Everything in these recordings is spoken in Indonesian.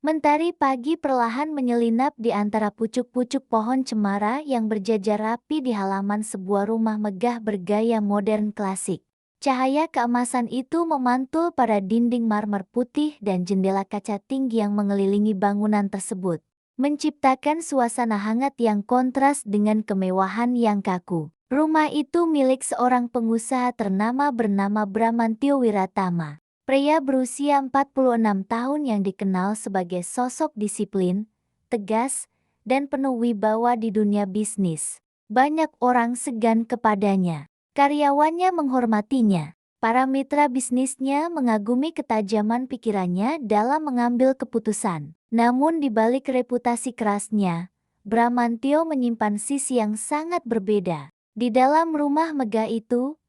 Mentari pagi perlahan menyelinap di antara pucuk-pucuk pohon cemara yang berjajar rapi di halaman sebuah rumah megah bergaya modern klasik. Cahaya keemasan itu memantul pada dinding marmer putih dan jendela kaca tinggi yang mengelilingi bangunan tersebut, menciptakan suasana hangat yang kontras dengan kemewahan yang kaku. Rumah itu milik seorang pengusaha ternama bernama Bramantio Wiratama. Pria berusia 46 tahun yang dikenal sebagai sosok disiplin, tegas, dan penuh wibawa di dunia bisnis. Banyak orang segan kepadanya. Karyawannya menghormatinya. Para mitra bisnisnya mengagumi ketajaman pikirannya dalam mengambil keputusan. Namun di balik reputasi kerasnya, Bramantio menyimpan sisi yang sangat berbeda. Di dalam rumah megah itu,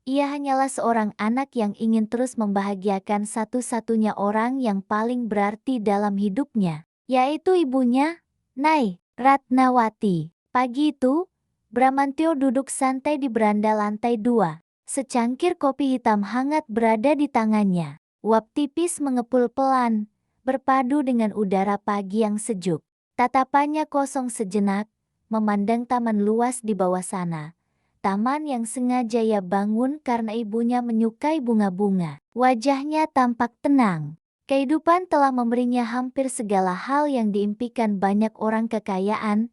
ia hanyalah seorang anak yang ingin terus membahagiakan satu-satunya orang yang paling berarti dalam hidupnya, yaitu ibunya, Nai Ratnawati. Pagi itu, Bramantio duduk santai di beranda lantai 2. Secangkir kopi hitam hangat berada di tangannya. Uap tipis mengepul pelan, berpadu dengan udara pagi yang sejuk. Tatapannya kosong sejenak, memandang taman luas di bawah sana. Taman yang sengaja ia bangun karena ibunya menyukai bunga-bunga. Wajahnya tampak tenang. Kehidupan telah memberinya hampir segala hal yang diimpikan banyak orang: kekayaan,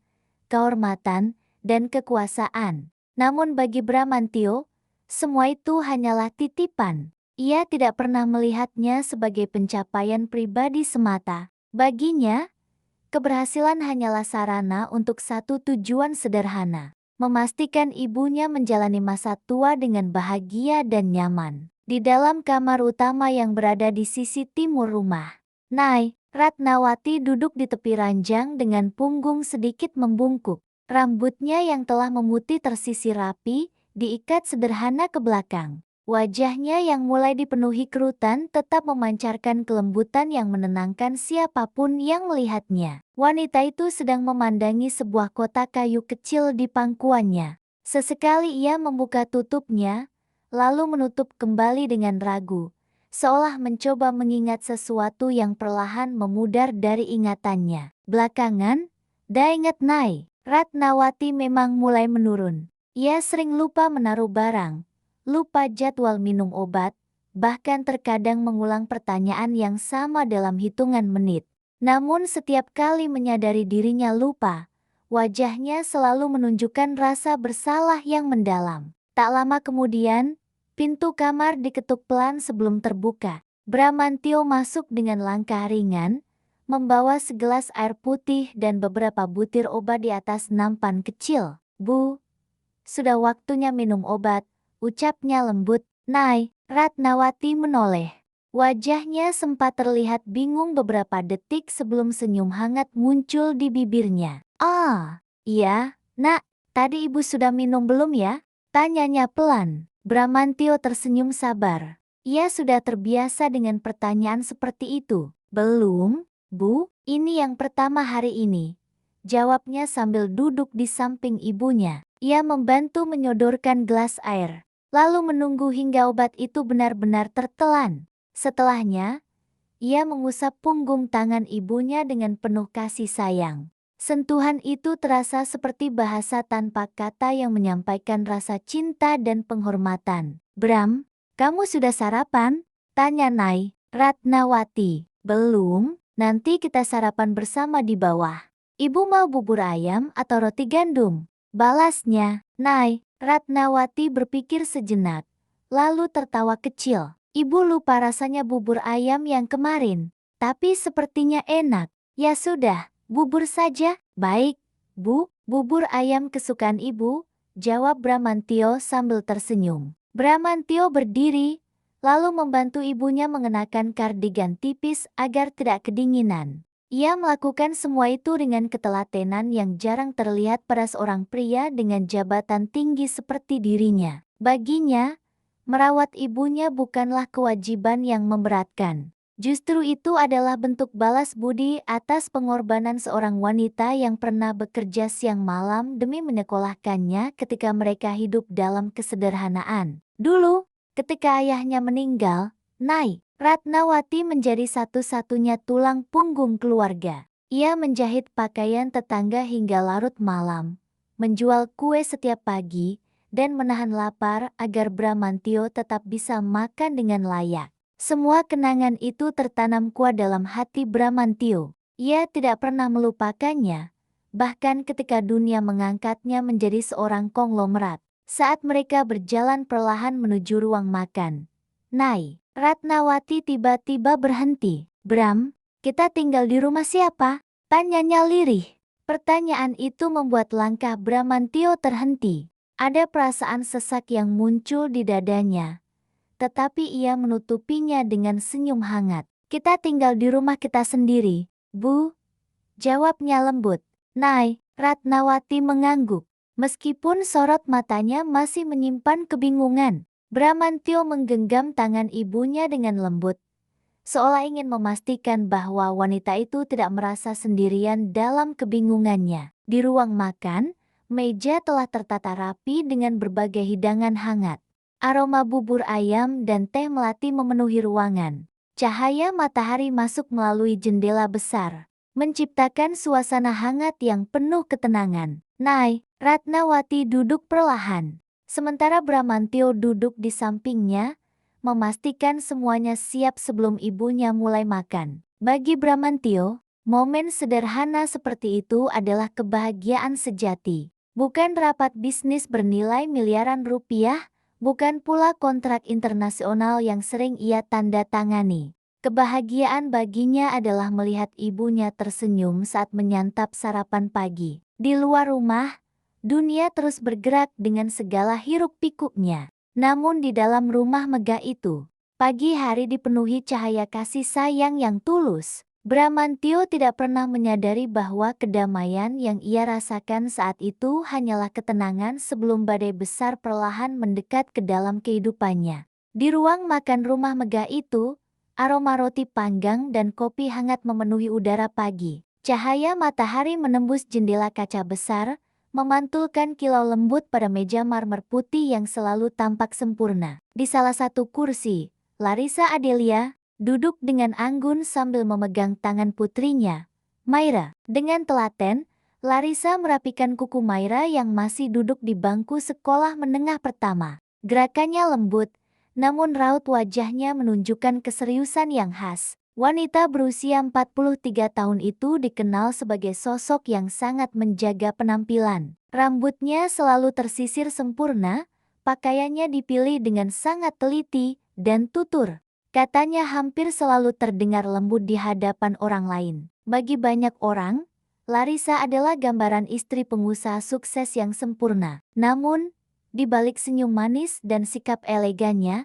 kehormatan, dan kekuasaan. Namun bagi Bramantio, semua itu hanyalah titipan. Ia tidak pernah melihatnya sebagai pencapaian pribadi semata. Baginya, keberhasilan hanyalah sarana untuk satu tujuan sederhana: memastikan ibunya menjalani masa tua dengan bahagia dan nyaman. Di dalam kamar utama yang berada di sisi timur rumah, Nai Ratnawati duduk di tepi ranjang dengan punggung sedikit membungkuk. Rambutnya yang telah memutih tersisir rapi, diikat sederhana ke belakang. Wajahnya yang mulai dipenuhi kerutan tetap memancarkan kelembutan yang menenangkan siapapun yang melihatnya. Wanita itu sedang memandangi sebuah kotak kayu kecil di pangkuannya. Sesekali ia membuka tutupnya, lalu menutup kembali dengan ragu, seolah mencoba mengingat sesuatu yang perlahan memudar dari ingatannya. Belakangan, daingat Nai Ratnawati memang mulai menurun. Ia sering lupa menaruh barang, lupa jadwal minum obat, bahkan terkadang mengulang pertanyaan yang sama dalam hitungan menit. Namun setiap kali menyadari dirinya lupa, wajahnya selalu menunjukkan rasa bersalah yang mendalam. Tak lama kemudian, pintu kamar diketuk pelan sebelum terbuka. Bramantio masuk dengan langkah ringan, membawa segelas air putih dan beberapa butir obat di atas nampan kecil. "Bu, sudah waktunya minum obat," ucapnya lembut. Nai Ratnawati menoleh. Wajahnya sempat terlihat bingung beberapa detik sebelum senyum hangat muncul di bibirnya. "Ah, iya, Nak. Tadi ibu sudah minum belum ya?" tanyanya pelan. Bramantio tersenyum sabar. Ia sudah terbiasa dengan pertanyaan seperti itu. "Belum, Bu. Ini yang pertama hari ini," jawabnya sambil duduk di samping ibunya. Ia membantu menyodorkan gelas air, lalu menunggu hingga obat itu benar-benar tertelan. Setelahnya, ia mengusap punggung tangan ibunya dengan penuh kasih sayang. Sentuhan itu terasa seperti bahasa tanpa kata yang menyampaikan rasa cinta dan penghormatan. "Bram, kamu sudah sarapan?" tanya Nai Ratnawati. "Belum, nanti kita sarapan bersama di bawah. Ibu mau bubur ayam atau roti gandum?" balasnya. Nai Ratnawati berpikir sejenak, lalu tertawa kecil. "Ibu lupa rasanya bubur ayam yang kemarin, tapi sepertinya enak." "Ya sudah, bubur saja." "Baik, Bu, bubur ayam kesukaan ibu," jawab Bramantio sambil tersenyum. Bramantio berdiri, lalu membantu ibunya mengenakan kardigan tipis agar tidak kedinginan. Ia melakukan semua itu dengan ketelatenan yang jarang terlihat pada seorang pria dengan jabatan tinggi seperti dirinya. Baginya, merawat ibunya bukanlah kewajiban yang memberatkan. Justru itu adalah bentuk balas budi atas pengorbanan seorang wanita yang pernah bekerja siang malam demi menyekolahkannya ketika mereka hidup dalam kesederhanaan. Dulu, ketika ayahnya meninggal, Nai Ratnawati menjadi satu-satunya tulang punggung keluarga. Ia menjahit pakaian tetangga hingga larut malam, menjual kue setiap pagi, dan menahan lapar agar Bramantio tetap bisa makan dengan layak. Semua kenangan itu tertanam kuat dalam hati Bramantio. Ia tidak pernah melupakannya, bahkan ketika dunia mengangkatnya menjadi seorang konglomerat. Saat mereka berjalan perlahan menuju ruang makan, Nai, Ratnawati tiba-tiba berhenti. Bram, kita tinggal di rumah siapa? Tanyanya lirih. Pertanyaan itu membuat langkah Bramantio terhenti. Ada perasaan sesak yang muncul di dadanya, tetapi ia menutupinya dengan senyum hangat. Kita tinggal di rumah kita sendiri, Bu, jawabnya lembut. Nai, Ratnawati mengangguk. Meskipun sorot matanya masih menyimpan kebingungan, Bramantio menggenggam tangan ibunya dengan lembut, seolah ingin memastikan bahwa wanita itu tidak merasa sendirian dalam kebingungannya. Di ruang makan, meja telah tertata rapi dengan berbagai hidangan hangat. Aroma bubur ayam dan teh melati memenuhi ruangan. Cahaya matahari masuk melalui jendela besar, menciptakan suasana hangat yang penuh ketenangan. Nai, Ratnawati duduk perlahan, sementara Bramantio duduk di sampingnya, memastikan semuanya siap sebelum ibunya mulai makan. Bagi Bramantio, momen sederhana seperti itu adalah kebahagiaan sejati. Bukan rapat bisnis bernilai miliaran rupiah, bukan pula kontrak internasional yang sering ia tanda tangani. Kebahagiaan baginya adalah melihat ibunya tersenyum saat menyantap sarapan pagi. Di luar rumah, dunia terus bergerak dengan segala hiruk-pikuknya. Namun di dalam rumah megah itu, pagi hari dipenuhi cahaya kasih sayang yang tulus. Bramantio tidak pernah menyadari bahwa kedamaian yang ia rasakan saat itu hanyalah ketenangan sebelum badai besar perlahan mendekat ke dalam kehidupannya. Di ruang makan rumah megah itu, aroma roti panggang dan kopi hangat memenuhi udara pagi. Cahaya matahari menembus jendela kaca besar, memantulkan kilau lembut pada meja marmer putih yang selalu tampak sempurna. Di salah satu kursi, Larissa Adelia duduk dengan anggun sambil memegang tangan putrinya, Maira. Dengan telaten, Larissa merapikan kuku Maira yang masih duduk di bangku sekolah menengah pertama. Gerakannya lembut, namun raut wajahnya menunjukkan keseriusan yang khas. Wanita berusia 43 tahun itu dikenal sebagai sosok yang sangat menjaga penampilan. Rambutnya selalu tersisir sempurna, pakaiannya dipilih dengan sangat teliti dan tutur. Katanya hampir selalu terdengar lembut di hadapan orang lain. Bagi banyak orang, Larissa adalah gambaran istri pengusaha sukses yang sempurna. Namun, di balik senyum manis dan sikap elegannya,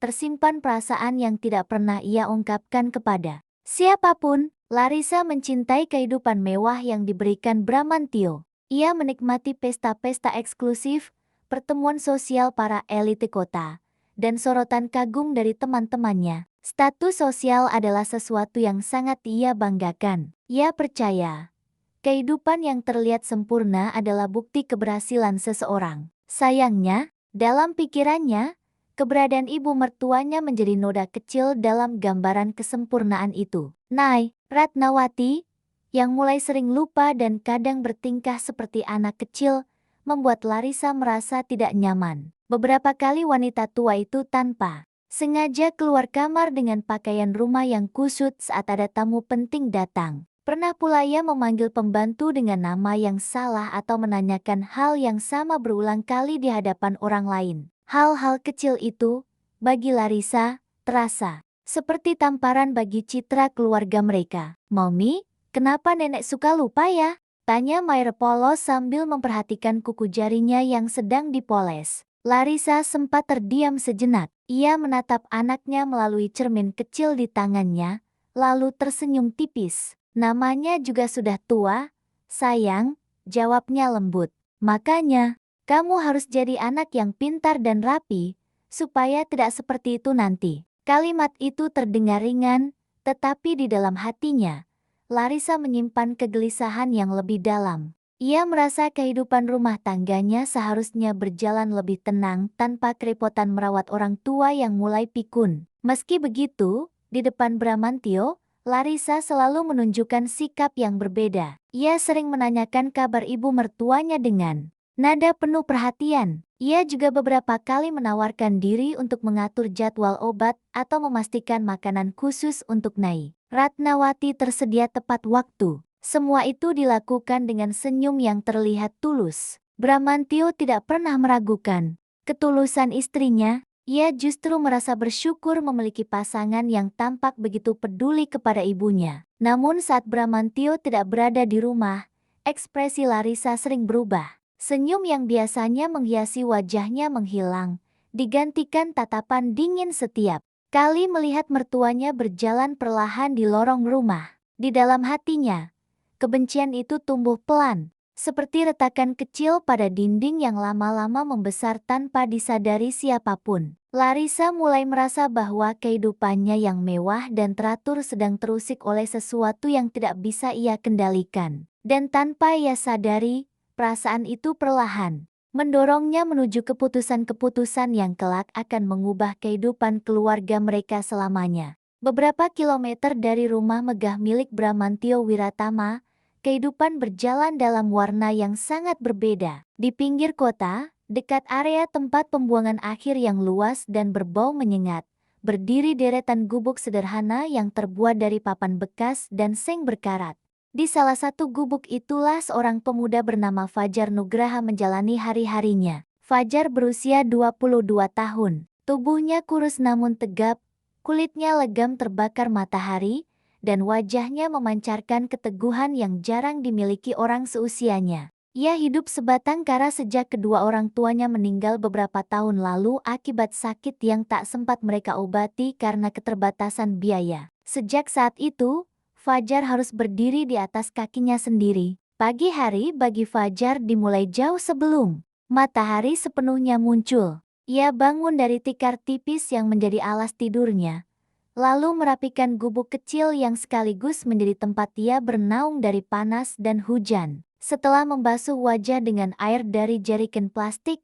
tersimpan perasaan yang tidak pernah ia ungkapkan kepada siapapun. Larissa mencintai kehidupan mewah yang diberikan Bramantio. Ia menikmati pesta-pesta eksklusif, pertemuan sosial para elite kota, dan sorotan kagum dari teman-temannya. Status sosial adalah sesuatu yang sangat ia banggakan. Ia percaya, kehidupan yang terlihat sempurna adalah bukti keberhasilan seseorang. Sayangnya, dalam pikirannya, keberadaan ibu mertuanya menjadi noda kecil dalam gambaran kesempurnaan itu. Nai, Ratnawati, yang mulai sering lupa dan kadang bertingkah seperti anak kecil, membuat Larissa merasa tidak nyaman. Beberapa kali wanita tua itu tanpa sengaja keluar kamar dengan pakaian rumah yang kusut saat ada tamu penting datang. Pernah pula ia memanggil pembantu dengan nama yang salah atau menanyakan hal yang sama berulang kali di hadapan orang lain. Hal-hal kecil itu, bagi Larissa, terasa seperti tamparan bagi citra keluarga mereka. Mommy, kenapa nenek suka lupa ya? Tanya Maira polos sambil memperhatikan kuku jarinya yang sedang dipoles. Larissa sempat terdiam sejenak. Ia menatap anaknya melalui cermin kecil di tangannya, lalu tersenyum tipis. Namanya juga sudah tua, sayang, jawabnya lembut. Makanya, kamu harus jadi anak yang pintar dan rapi, supaya tidak seperti itu nanti. Kalimat itu terdengar ringan, tetapi di dalam hatinya, Larissa menyimpan kegelisahan yang lebih dalam. Ia merasa kehidupan rumah tangganya seharusnya berjalan lebih tenang tanpa kerepotan merawat orang tua yang mulai pikun. Meski begitu, Di depan Bramantio, Larissa selalu menunjukkan sikap yang berbeda. Ia sering menanyakan kabar ibu mertuanya dengan nada penuh perhatian. Ia juga beberapa kali menawarkan diri untuk mengatur jadwal obat atau memastikan makanan khusus untuk Nai Ratnawati tersedia tepat waktu. Semua itu dilakukan dengan senyum yang terlihat tulus. Bramantio tidak pernah meragukan ketulusan istrinya. Ia justru merasa bersyukur memiliki pasangan yang tampak begitu peduli kepada ibunya. Namun saat Bramantio tidak berada di rumah, ekspresi Larissa sering berubah. Senyum yang biasanya menghiasi wajahnya menghilang, digantikan tatapan dingin setiap kali melihat mertuanya berjalan perlahan di lorong rumah. Di dalam hatinya, kebencian itu tumbuh pelan, seperti retakan kecil pada dinding yang lama-lama membesar tanpa disadari siapapun. Larissa mulai merasa bahwa kehidupannya yang mewah dan teratur sedang terusik oleh sesuatu yang tidak bisa ia kendalikan. Dan tanpa ia sadari, perasaan itu perlahan mendorongnya menuju keputusan-keputusan yang kelak akan mengubah kehidupan keluarga mereka selamanya. Beberapa kilometer dari rumah megah milik Bramantio Wiratama, kehidupan berjalan dalam warna yang sangat berbeda. Di pinggir kota, dekat area tempat pembuangan akhir yang luas dan berbau menyengat, berdiri deretan gubuk sederhana yang terbuat dari papan bekas dan seng berkarat. Di salah satu gubuk itulah seorang pemuda bernama Fajar Nugraha menjalani hari-harinya. Fajar berusia 22 tahun. Tubuhnya kurus namun tegap, kulitnya legam terbakar matahari, dan wajahnya memancarkan keteguhan yang jarang dimiliki orang seusianya. Ia hidup sebatang kara sejak kedua orang tuanya meninggal beberapa tahun lalu akibat sakit yang tak sempat mereka obati karena keterbatasan biaya. Sejak saat itu, Fajar harus berdiri di atas kakinya sendiri. Pagi hari bagi Fajar dimulai jauh sebelum matahari sepenuhnya muncul. Ia bangun dari tikar tipis yang menjadi alas tidurnya, lalu merapikan gubuk kecil yang sekaligus menjadi tempat ia bernaung dari panas dan hujan. Setelah membasuh wajah dengan air dari jerigen plastik,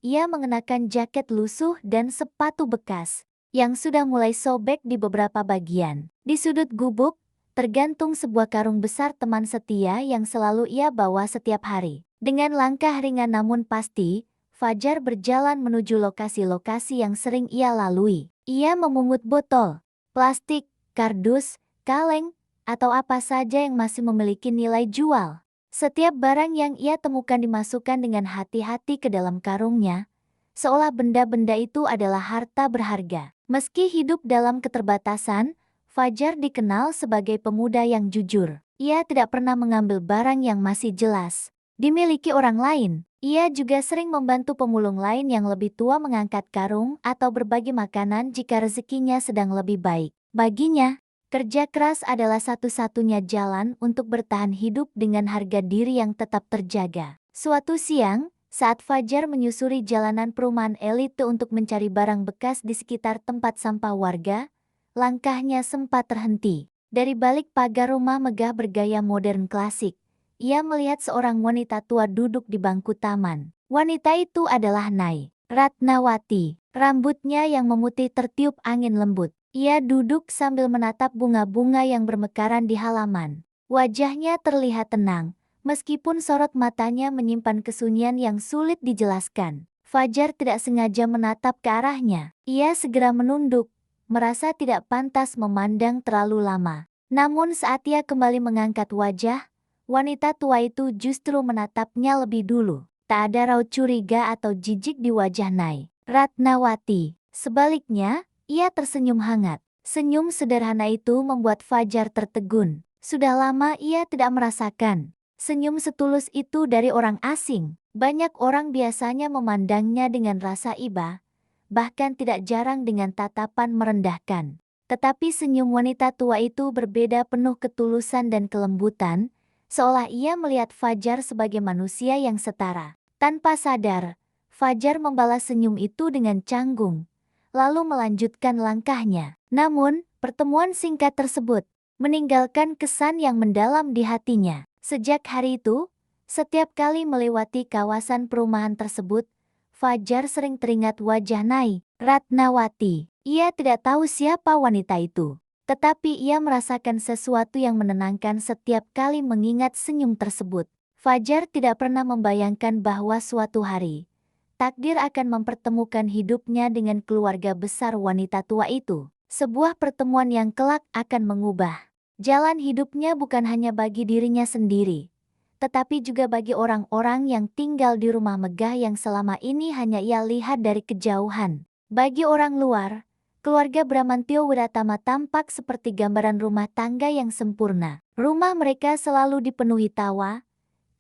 ia mengenakan jaket lusuh dan sepatu bekas yang sudah mulai sobek di beberapa bagian. Di sudut gubuk, tergantung sebuah karung besar teman setia yang selalu ia bawa setiap hari. Dengan langkah ringan namun pasti, Fajar berjalan menuju lokasi-lokasi yang sering ia lalui. Ia memungut botol, plastik, kardus, kaleng, atau apa saja yang masih memiliki nilai jual. Setiap barang yang ia temukan dimasukkan dengan hati-hati ke dalam karungnya, seolah benda-benda itu adalah harta berharga. Meski hidup dalam keterbatasan, Fajar dikenal sebagai pemuda yang jujur. Ia tidak pernah mengambil barang yang masih jelas dimiliki orang lain. Ia juga sering membantu pemulung lain yang lebih tua mengangkat karung atau berbagi makanan jika rezekinya sedang lebih baik. Baginya, kerja keras adalah satu-satunya jalan untuk bertahan hidup dengan harga diri yang tetap terjaga. Suatu siang, saat Fajar menyusuri jalanan perumahan elite untuk mencari barang bekas di sekitar tempat sampah warga, langkahnya sempat terhenti. Dari balik pagar rumah megah bergaya modern klasik, ia melihat seorang wanita tua duduk di bangku taman. Wanita itu adalah Nai Ratnawati. Rambutnya yang memutih tertiup angin lembut. Ia duduk sambil menatap bunga-bunga yang bermekaran di halaman. Wajahnya terlihat tenang, meskipun sorot matanya menyimpan kesunyian yang sulit dijelaskan. Fajar tidak sengaja menatap ke arahnya. Ia segera menunduk, merasa tidak pantas memandang terlalu lama. Namun saat ia kembali mengangkat wajah, wanita tua itu justru menatapnya lebih dulu. Tak ada raut curiga atau jijik di wajah Nai Ratnawati. Sebaliknya, ia tersenyum hangat. Senyum sederhana itu membuat Fajar tertegun. Sudah lama ia tidak merasakan senyum setulus itu dari orang asing. Banyak orang biasanya memandangnya dengan rasa iba, bahkan tidak jarang dengan tatapan merendahkan. Tetapi senyum wanita tua itu berbeda, penuh ketulusan dan kelembutan, seolah ia melihat Fajar sebagai manusia yang setara. Tanpa sadar, Fajar membalas senyum itu dengan canggung, lalu melanjutkan langkahnya. Namun, pertemuan singkat tersebut meninggalkan kesan yang mendalam di hatinya. Sejak hari itu, setiap kali melewati kawasan perumahan tersebut, Fajar sering teringat wajah Nai Ratnawati. Ia tidak tahu siapa wanita itu, Tetapi ia merasakan sesuatu yang menenangkan setiap kali mengingat senyum tersebut. Fajar tidak pernah membayangkan bahwa suatu hari, takdir akan mempertemukan hidupnya dengan keluarga besar wanita tua itu. Sebuah pertemuan yang kelak akan mengubah jalan hidupnya bukan hanya bagi dirinya sendiri, tetapi juga bagi orang-orang yang tinggal di rumah megah yang selama ini hanya ia lihat dari kejauhan. Bagi orang luar, keluarga Bramantio Wiratama tampak seperti gambaran rumah tangga yang sempurna. Rumah mereka selalu dipenuhi tawa,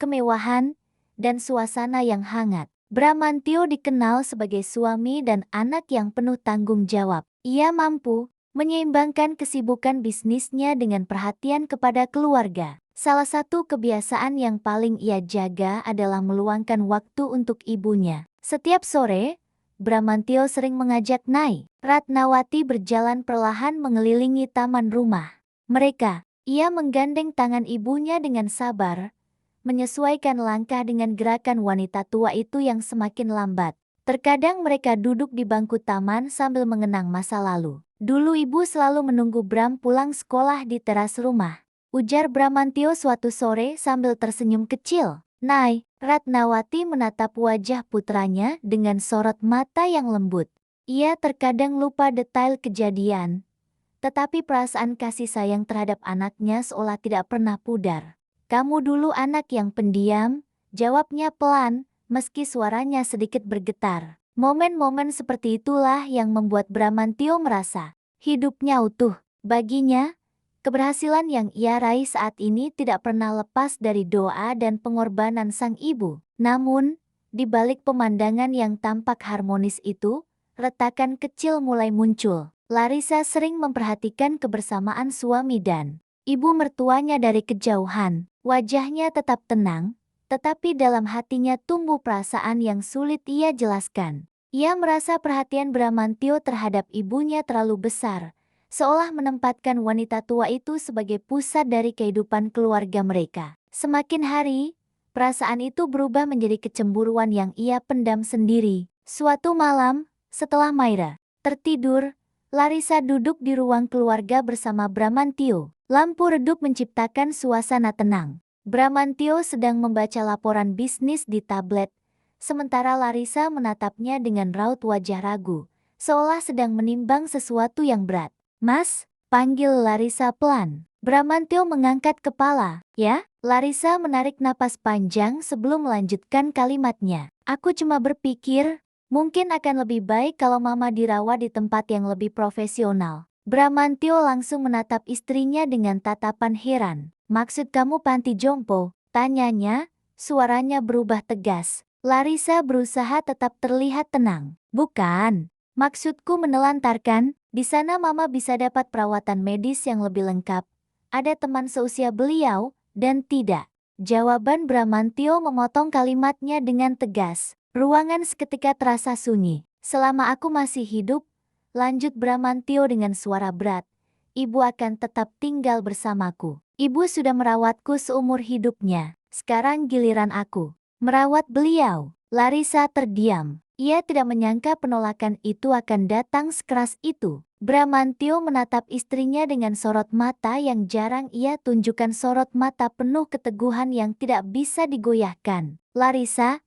kemewahan, dan suasana yang hangat. Bramantio dikenal sebagai suami dan anak yang penuh tanggung jawab. Ia mampu menyeimbangkan kesibukan bisnisnya dengan perhatian kepada keluarga. Salah satu kebiasaan yang paling ia jaga adalah meluangkan waktu untuk ibunya. Setiap sore, Bramantio sering mengajak Nai Ratnawati berjalan perlahan mengelilingi taman rumah mereka. Ia menggandeng tangan ibunya dengan sabar, menyesuaikan langkah dengan gerakan wanita tua itu yang semakin lambat. Terkadang mereka duduk di bangku taman sambil mengenang masa lalu. Dulu ibu selalu menunggu Bram pulang sekolah di teras rumah, ujar Bramantio suatu sore sambil tersenyum kecil. Nai Ratnawati menatap wajah putranya dengan sorot mata yang lembut. Ia terkadang lupa detail kejadian, tetapi perasaan kasih sayang terhadap anaknya seolah tidak pernah pudar. Kamu dulu anak yang pendiam, jawabnya pelan, meski suaranya sedikit bergetar. Momen-momen seperti itulah yang membuat Bramantio merasa hidupnya utuh. Baginya, keberhasilan yang ia raih saat ini tidak pernah lepas dari doa dan pengorbanan sang ibu. Namun, di balik pemandangan yang tampak harmonis itu, retakan kecil mulai muncul. Larissa sering memperhatikan kebersamaan suami dan ibu mertuanya dari kejauhan. Wajahnya tetap tenang, tetapi dalam hatinya tumbuh perasaan yang sulit ia jelaskan. Ia merasa perhatian Bramantio terhadap ibunya terlalu besar, seolah menempatkan wanita tua itu sebagai pusat dari kehidupan keluarga mereka. Semakin hari, perasaan itu berubah menjadi kecemburuan yang ia pendam sendiri. Suatu malam, setelah Maira tertidur, Larissa duduk di ruang keluarga bersama Bramantio. Lampu redup menciptakan suasana tenang. Bramantio sedang membaca laporan bisnis di tablet, sementara Larissa menatapnya dengan raut wajah ragu, seolah sedang menimbang sesuatu yang berat. Mas, panggil Larissa pelan. Bramantio mengangkat kepala. Ya? Larissa menarik napas panjang sebelum melanjutkan kalimatnya. Aku cuma berpikir, mungkin akan lebih baik kalau Mama dirawat di tempat yang lebih profesional. Bramantio langsung menatap istrinya dengan tatapan heran. Maksud kamu panti jompo? Tanyanya, suaranya berubah tegas. Larissa berusaha tetap terlihat tenang. Bukan, maksudku menelantarkan, di sana Mama bisa dapat perawatan medis yang lebih lengkap. Ada teman seusia beliau, dan tidak. Jawaban Bramantio memotong kalimatnya dengan tegas. Ruangan seketika terasa sunyi. Selama aku masih hidup, lanjut Bramantio dengan suara berat, ibu akan tetap tinggal bersamaku. Ibu sudah merawatku seumur hidupnya. Sekarang giliran aku merawat beliau. Larissa terdiam. Ia tidak menyangka penolakan itu akan datang sekeras itu. Bramantio menatap istrinya dengan sorot mata yang jarang ia tunjukkan, sorot mata penuh keteguhan yang tidak bisa digoyahkan. Larissa,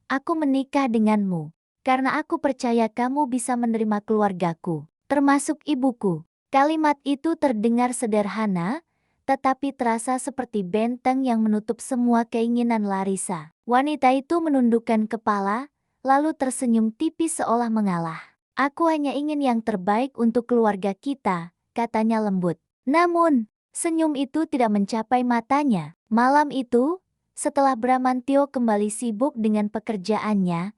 aku menikah denganmu karena aku percaya kamu bisa menerima keluargaku, termasuk ibuku. Kalimat itu terdengar sederhana, tetapi terasa seperti benteng yang menutup semua keinginan Larissa. Wanita itu menundukkan kepala, lalu tersenyum tipis seolah mengalah. Aku hanya ingin yang terbaik untuk keluarga kita, katanya lembut. Namun, senyum itu tidak mencapai matanya. Malam itu, setelah Bramantio kembali sibuk dengan pekerjaannya,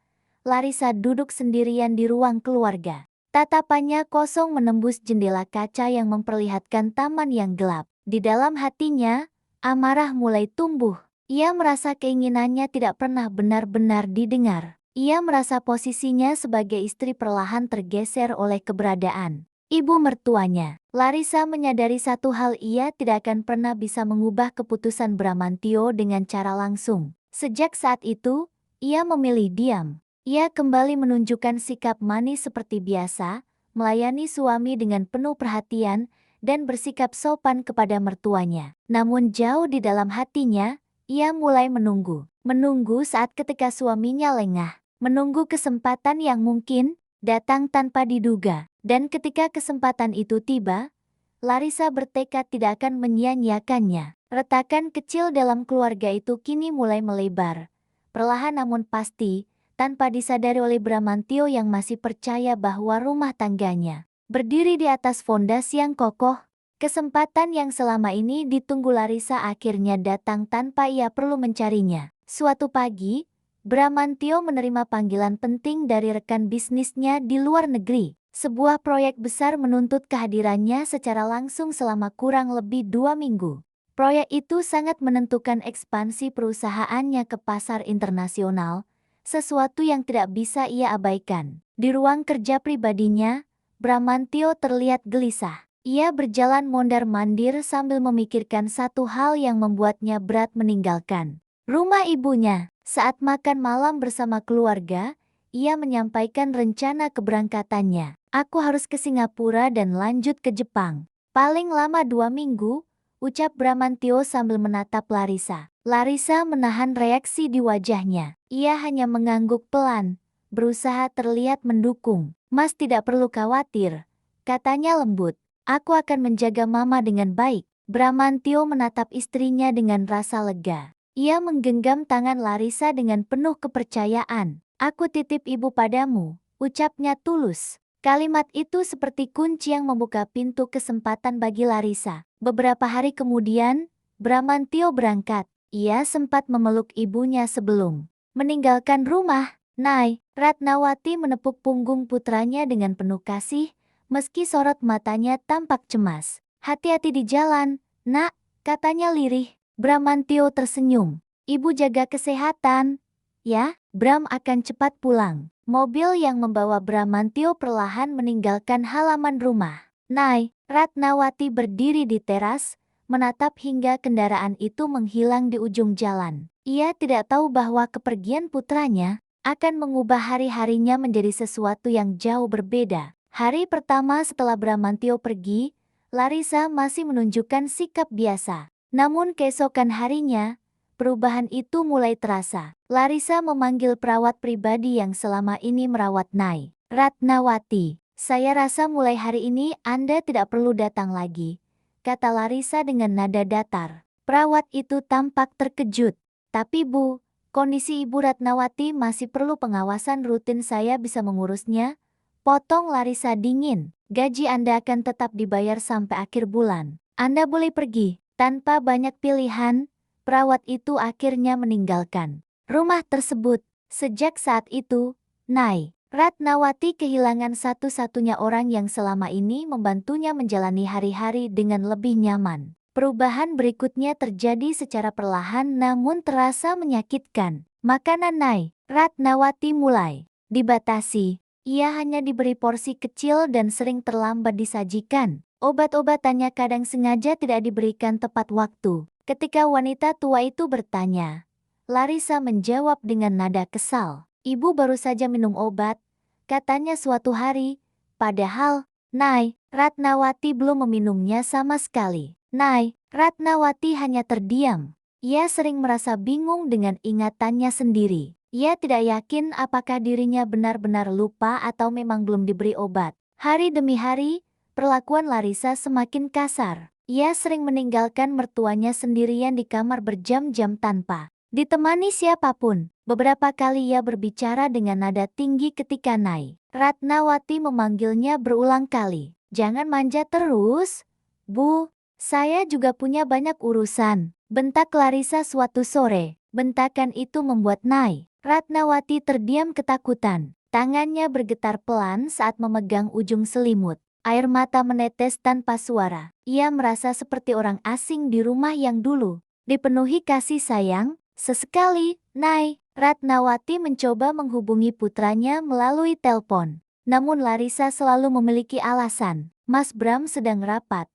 Larissa duduk sendirian di ruang keluarga. Tatapannya kosong menembus jendela kaca yang memperlihatkan taman yang gelap. Di dalam hatinya, amarah mulai tumbuh. Ia merasa keinginannya tidak pernah benar-benar didengar. Ia merasa posisinya sebagai istri perlahan tergeser oleh keberadaan ibu mertuanya. Larissa menyadari satu hal, ia tidak akan pernah bisa mengubah keputusan Bramantio dengan cara langsung. Sejak saat itu, ia memilih diam. Ia kembali menunjukkan sikap manis seperti biasa, melayani suami dengan penuh perhatian, dan bersikap sopan kepada mertuanya. Namun jauh di dalam hatinya, ia mulai menunggu. Menunggu saat ketika suaminya lengah. Menunggu kesempatan yang mungkin datang tanpa diduga. Dan ketika kesempatan itu tiba, Larissa bertekad tidak akan menyia-nyiakannya. Retakan kecil dalam keluarga itu kini mulai melebar. Perlahan namun pasti, tanpa disadari oleh Bramantio yang masih percaya bahwa rumah tangganya berdiri di atas fondasi yang kokoh. Kesempatan yang selama ini ditunggu Larissa akhirnya datang tanpa ia perlu mencarinya. Suatu pagi, Bramantio menerima panggilan penting dari rekan bisnisnya di luar negeri. Sebuah proyek besar menuntut kehadirannya secara langsung selama kurang lebih 2 minggu. Proyek itu sangat menentukan ekspansi perusahaannya ke pasar internasional, sesuatu yang tidak bisa ia abaikan. Di ruang kerja pribadinya, Bramantio terlihat gelisah. Ia berjalan mondar-mandir sambil memikirkan satu hal yang membuatnya berat meninggalkan rumah ibunya. Saat makan malam bersama keluarga, ia menyampaikan rencana keberangkatannya. Aku harus ke Singapura dan lanjut ke Jepang. Paling lama 2 minggu, ucap Bramantio sambil menatap Larissa. Larissa menahan reaksi di wajahnya. Ia hanya mengangguk pelan, berusaha terlihat mendukung. Mas tidak perlu khawatir, katanya lembut. Aku akan menjaga mama dengan baik. Bramantio menatap istrinya dengan rasa lega. Ia menggenggam tangan Larissa dengan penuh kepercayaan. Aku titip ibu padamu, ucapnya tulus. Kalimat itu seperti kunci yang membuka pintu kesempatan bagi Larissa. Beberapa hari kemudian, Bramantio berangkat. Ia sempat memeluk ibunya sebelum meninggalkan rumah. Nai, Ratnawati menepuk punggung putranya dengan penuh kasih, meski sorot matanya tampak cemas. Hati-hati di jalan, nak, katanya lirih. Bramantio tersenyum. Ibu jaga kesehatan. Ya, Bram akan cepat pulang. Mobil yang membawa Bramantio perlahan meninggalkan halaman rumah. Nai, Ratnawati berdiri di teras, menatap hingga kendaraan itu menghilang di ujung jalan. Ia tidak tahu bahwa kepergian putranya akan mengubah hari-harinya menjadi sesuatu yang jauh berbeda. Hari pertama setelah Bramantio pergi, Larissa masih menunjukkan sikap biasa. Namun keesokan harinya, perubahan itu mulai terasa. Larissa memanggil perawat pribadi yang selama ini merawat Nai. Ratnawati, saya rasa mulai hari ini Anda tidak perlu datang lagi, kata Larissa dengan nada datar. Perawat itu tampak terkejut. Tapi Bu, kondisi Ibu Ratnawati masih perlu pengawasan rutin, saya bisa mengurusnya. Potong Larissa dingin. Gaji Anda akan tetap dibayar sampai akhir bulan. Anda boleh pergi. Tanpa banyak pilihan, perawat itu akhirnya meninggalkan rumah tersebut. Sejak saat itu, Nai, Ratnawati kehilangan satu-satunya orang yang selama ini membantunya menjalani hari-hari dengan lebih nyaman. Perubahan berikutnya terjadi secara perlahan namun terasa menyakitkan. Makanan Nai, Ratnawati mulai dibatasi. Ia hanya diberi porsi kecil dan sering terlambat disajikan. Obat-obatannya kadang sengaja tidak diberikan tepat waktu. Ketika wanita tua itu bertanya, Larissa menjawab dengan nada kesal. Ibu baru saja minum obat, katanya suatu hari. Padahal, Nai, Ratnawati belum meminumnya sama sekali. Nai, Ratnawati hanya terdiam. Ia sering merasa bingung dengan ingatannya sendiri. Ia tidak yakin apakah dirinya benar-benar lupa atau memang belum diberi obat. Hari demi hari, perlakuan Larissa semakin kasar. Ia sering meninggalkan mertuanya sendirian di kamar berjam-jam tanpa ditemani siapapun. Beberapa kali ia berbicara dengan nada tinggi ketika Nai, Ratnawati memanggilnya berulang kali. Jangan manja terus, Bu. Saya juga punya banyak urusan, bentak Larissa suatu sore. Bentakan itu membuat Nai, Ratnawati terdiam ketakutan. Tangannya bergetar pelan saat memegang ujung selimut. Air mata menetes tanpa suara. Ia merasa seperti orang asing di rumah yang dulu dipenuhi kasih sayang. Sesekali, Nai, Ratnawati mencoba menghubungi putranya melalui telepon. Namun Larissa selalu memiliki alasan. Mas Bram sedang rapat,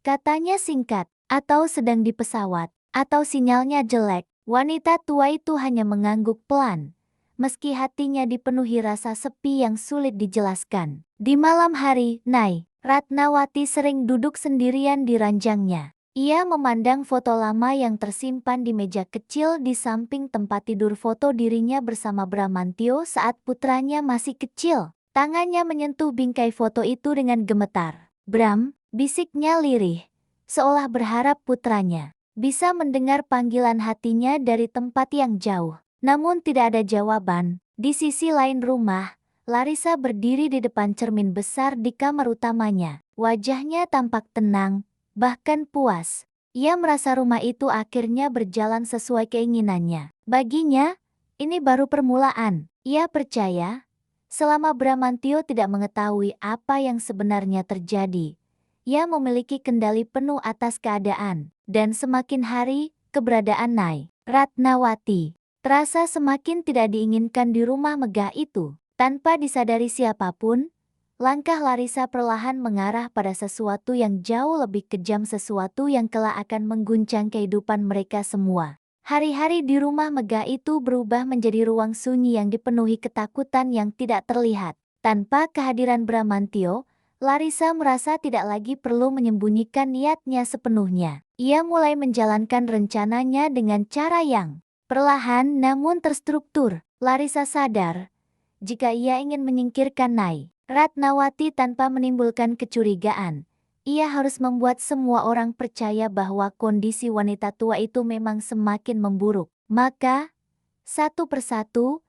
katanya singkat, atau sedang di pesawat, atau sinyalnya jelek. Wanita tua itu hanya mengangguk pelan, meski hatinya dipenuhi rasa sepi yang sulit dijelaskan. Di malam hari, Nai, Ratnawati sering duduk sendirian di ranjangnya. Ia memandang foto lama yang tersimpan di meja kecil di samping tempat tidur foto dirinya bersama Bramantio saat putranya masih kecil. Tangannya menyentuh bingkai foto itu dengan gemetar. "Bram," bisiknya lirih, seolah berharap putranya bisa mendengar panggilan hatinya dari tempat yang jauh. Namun tidak ada jawaban. Di sisi lain rumah, Larissa berdiri di depan cermin besar di kamar utamanya. Wajahnya tampak tenang, bahkan puas. Ia merasa rumah itu akhirnya berjalan sesuai keinginannya. Baginya, ini baru permulaan. Ia percaya, selama Bramantio tidak mengetahui apa yang sebenarnya terjadi, ia memiliki kendali penuh atas keadaan. Dan semakin hari, keberadaan Nai Ratnawati terasa semakin tidak diinginkan di rumah megah itu. Tanpa disadari siapapun, langkah Larissa perlahan mengarah pada sesuatu yang jauh lebih kejam, sesuatu yang kelak akan mengguncang kehidupan mereka semua. Hari-hari di rumah megah itu berubah menjadi ruang sunyi yang dipenuhi ketakutan yang tidak terlihat. Tanpa kehadiran Bramantio, Larissa merasa tidak lagi perlu menyembunyikan niatnya sepenuhnya. Ia mulai menjalankan rencananya dengan cara yang perlahan namun terstruktur. Larissa sadar, jika ia ingin menyingkirkan Nai Ratnawati tanpa menimbulkan kecurigaan, ia harus membuat semua orang percaya bahwa kondisi wanita tua itu memang semakin memburuk. Maka, satu persatu,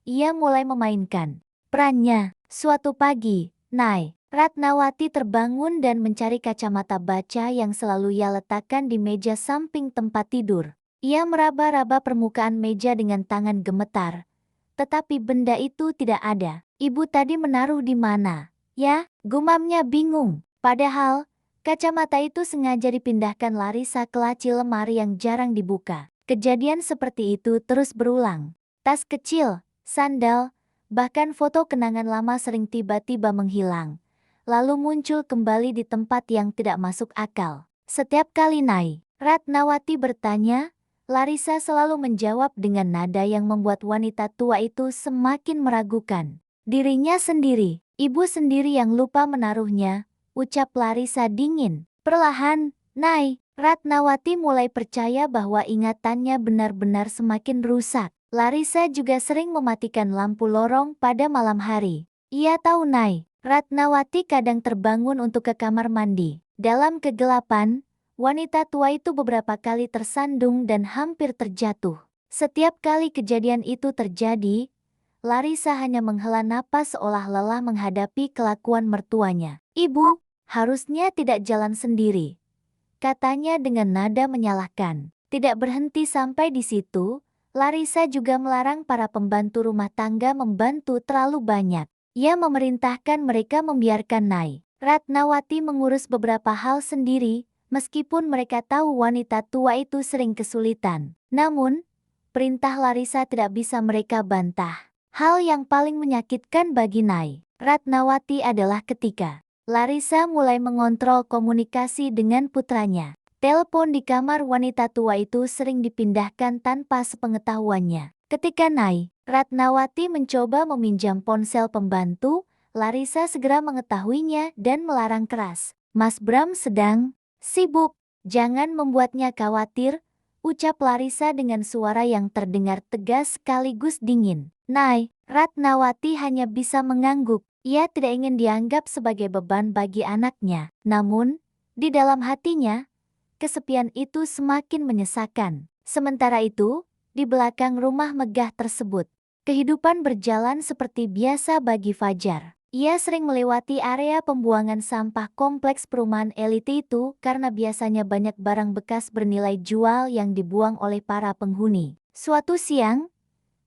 ia mulai memainkan perannya. Suatu pagi, Nai Ratnawati terbangun dan mencari kacamata baca yang selalu ia letakkan di meja samping tempat tidur. Ia meraba-raba permukaan meja dengan tangan gemetar. Tetapi benda itu tidak ada. "Ibu tadi menaruh di mana?" "Ya," gumamnya bingung. Padahal, kacamata itu sengaja dipindahkan Larissa ke laci lemari yang jarang dibuka. Kejadian seperti itu terus berulang. Tas kecil, sandal, bahkan foto kenangan lama sering tiba-tiba menghilang, lalu muncul kembali di tempat yang tidak masuk akal. Setiap kali Nai Ratnawati bertanya, Larissa selalu menjawab dengan nada yang membuat wanita tua itu semakin meragukan dirinya sendiri. "Ibu sendiri yang lupa menaruhnya," ucap Larissa dingin. Perlahan, Nai Ratnawati mulai percaya bahwa ingatannya benar-benar semakin rusak. Larissa juga sering mematikan lampu lorong pada malam hari. Ia tahu Nai Ratnawati kadang terbangun untuk ke kamar mandi. Dalam kegelapan, wanita tua itu beberapa kali tersandung dan hampir terjatuh. Setiap kali kejadian itu terjadi, Larissa hanya menghela napas seolah lelah menghadapi kelakuan mertuanya. "Ibu, harusnya tidak jalan sendiri," katanya dengan nada menyalahkan. Tidak berhenti sampai di situ, Larissa juga melarang para pembantu rumah tangga membantu terlalu banyak. Ia memerintahkan mereka membiarkan Nai Ratnawati mengurus beberapa hal sendiri, meskipun mereka tahu wanita tua itu sering kesulitan. Namun, perintah Larissa tidak bisa mereka bantah. Hal yang paling menyakitkan bagi Nai Ratnawati adalah ketika Larissa mulai mengontrol komunikasi dengan putranya. Telepon di kamar wanita tua itu sering dipindahkan tanpa sepengetahuannya. Ketika Nai Ratnawati mencoba meminjam ponsel pembantu, Larissa segera mengetahuinya dan melarang keras. "Mas Bram sedang sibuk, jangan membuatnya khawatir," ucap Larissa dengan suara yang terdengar tegas sekaligus dingin. Nai Ratnawati hanya bisa mengangguk. Ia tidak ingin dianggap sebagai beban bagi anaknya. Namun, di dalam hatinya, kesepian itu semakin menyesakan. Sementara itu, di belakang rumah megah tersebut, kehidupan berjalan seperti biasa bagi Fajar. Ia sering melewati area pembuangan sampah kompleks perumahan elit itu karena biasanya banyak barang bekas bernilai jual yang dibuang oleh para penghuni. Suatu siang,